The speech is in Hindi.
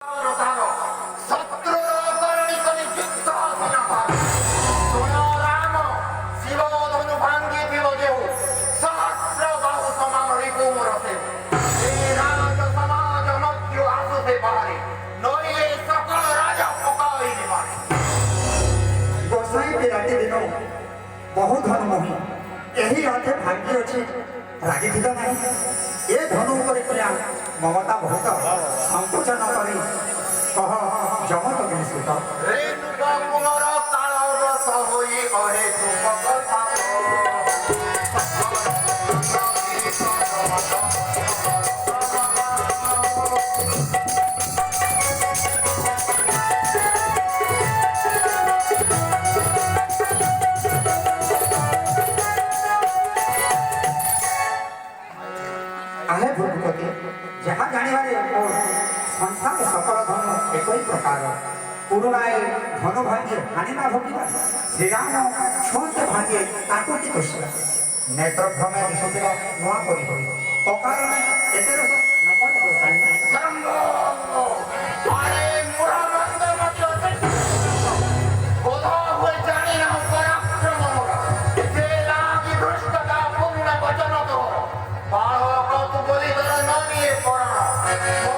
बहुत धन मोही यही हाथे भाग्य अच्छे रागी थी ना ये धनु ममता बहुत संकुचन कर कह जम तो सुत जहाँ जाने संसार सकल धन एक ही प्रकार पुराना धन भाग्य हानि ना भोगिबा श्रीराम छोटे भाग्य ताको की दोष नेत्र भ्रमे दिशुतिला नुआ करी होई पकार में एतेर नकल दोसाई अरे मुरा बंद मत बोधा हुए जानी ना पराक्रम जे लागी दुष्टता पुण्य वचन तो बाळक तू बोली तर न निये परण